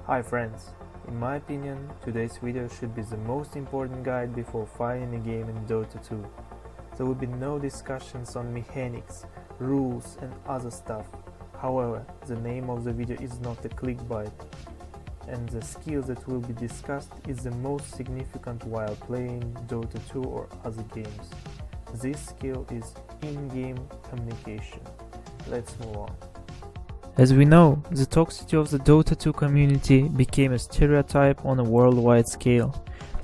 Hi friends, in my opinion, today's video should be the most important guide before fighting a game in Dota 2. There will be no discussions on mechanics, rules and other stuff. However, the name of the video is not a clickbait, and the skill that will be discussed is the most significant while playing Dota 2 or other games. This skill is in-game communication. Let's move on. As we know, the toxicity of the Dota 2 community became a stereotype on a worldwide scale.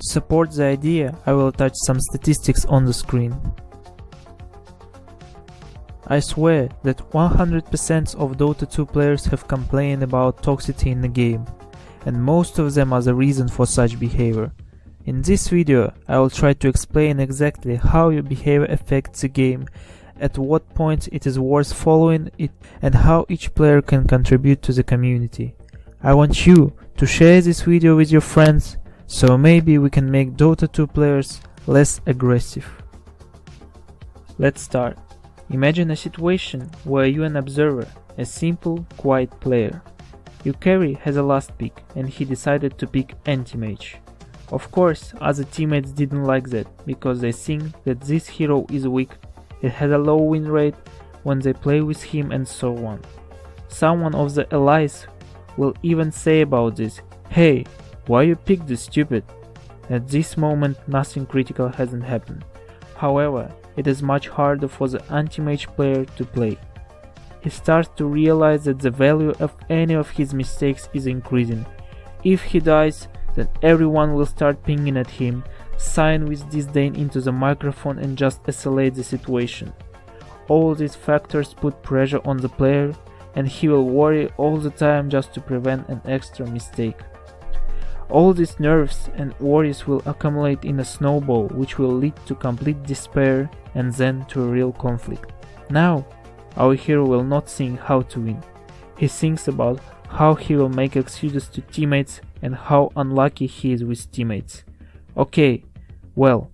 To support the idea, I will attach some statistics on the screen. I swear that 100% of Dota 2 players have complained about toxicity in the game, and most of them are the reason for such behavior. In this video, I will try to explain exactly how your behavior affects the game, at what point it is worth following it, and how each player can contribute to the community. I want you to share this video with your friends, so maybe we can make Dota 2 players less aggressive. Let's start. Imagine a situation where you are an observer, a simple, quiet player. Your carry has a last pick and he decided to pick anti-mage. Of course, other teammates didn't like that, because they think that this hero is weak, it has a low win rate when they play with him, and so on. Someone of the allies will even say about this, "Hey, why you picked this stupid?" At this moment nothing critical hasn't happened. However, it is much harder for the anti-mage player to play. He starts to realize that the value of any of his mistakes is increasing. If he dies, then everyone will start pinging at him, sign with disdain into the microphone and just escalate the situation. All these factors put pressure on the player, and he will worry all the time just to prevent an extra mistake. All these nerves and worries will accumulate in a snowball, which will lead to complete despair and then to a real conflict. Now, our hero will not think how to win. He thinks about how he will make excuses to teammates and how unlucky he is with teammates. Okay, well,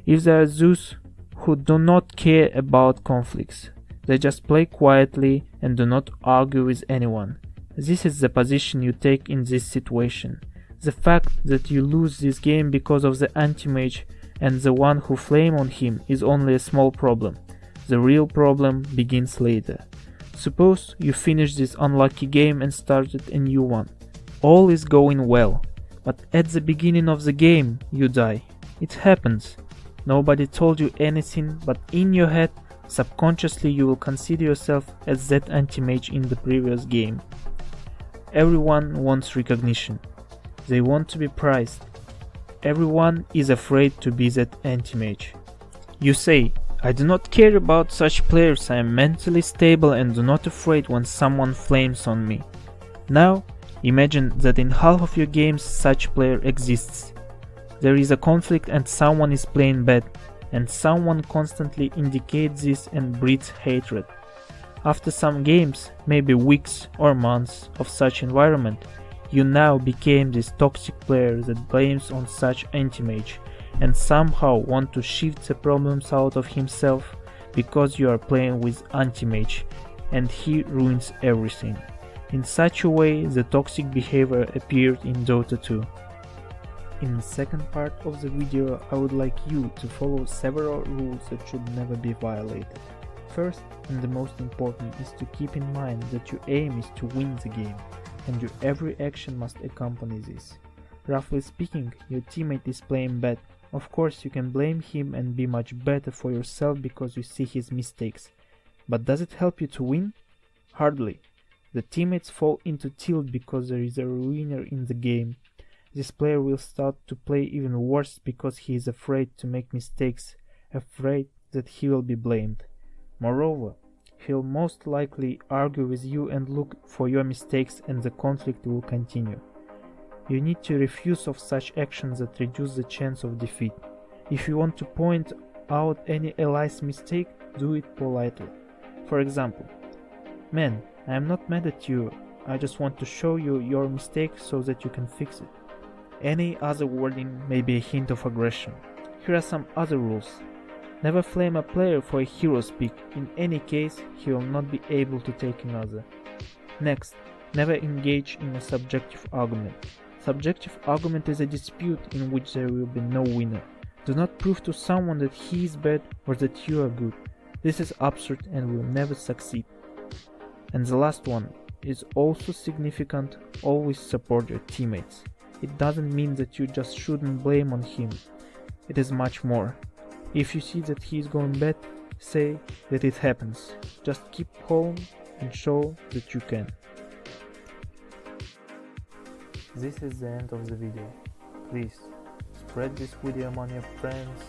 if there are those who do not care about conflicts, they just play quietly and do not argue with anyone. This is the position you take in this situation. The fact that you lose this game because of the anti-mage and the one who flame on him is only a small problem. The real problem begins later. Suppose you finish this unlucky game and started a new one. All is going well, but at the beginning of the game you die. It happens. Nobody told you anything, but in your head, subconsciously you will consider yourself as that anti-mage in the previous game. Everyone wants recognition. They want to be prized. Everyone is afraid to be that anti-mage. You say, "I do not care about such players, I am mentally stable and do not afraid when someone flames on me." Now, imagine that in half of your games such player exists. There is a conflict and someone is playing bad, and someone constantly indicates this and breeds hatred. After some games, maybe weeks or months of such environment, you now became this toxic player that blames on such anti-mage and somehow want to shift the problems out of himself because you are playing with anti-mage and he ruins everything. In such a way, the toxic behavior appeared in Dota 2. In the second part of the video, I would like you to follow several rules that should never be violated. First, and the most important, is to keep in mind that your aim is to win the game, and your every action must accompany this. Roughly speaking, your teammate is playing bad. Of course, you can blame him and be much better for yourself because you see his mistakes. But does it help you to win? Hardly. The teammates fall into tilt because there is a winner in the game. This player will start to play even worse because he is afraid to make mistakes, afraid that he will be blamed. Moreover, he'll most likely argue with you and look for your mistakes, and the conflict will continue. You need to refuse of such actions that reduce the chance of defeat. If you want to point out any ally's mistake, do it politely. For example, "Man, I am not mad at you, I just want to show you your mistake so that you can fix it." Any other wording may be a hint of aggression. Here are some other rules. Never flame a player for a hero's pick. In any case, he will not be able to take another. Next, Never engage in a subjective argument. Subjective argument is a dispute in which there will be no winner. Do not prove to someone that he is bad or that you are good. This is absurd and will never succeed. And the last one is also significant: always support your teammates. It doesn't mean that you just shouldn't blame on him. It is much more. If you see that he is going bad, say that it happens. Just keep calm and show that you can. This is the end of the video. Please spread this video among your friends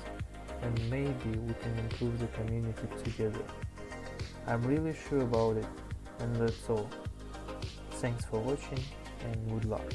and maybe we can improve the community together. I'm really sure about it, and that's all. Thanks for watching and good luck.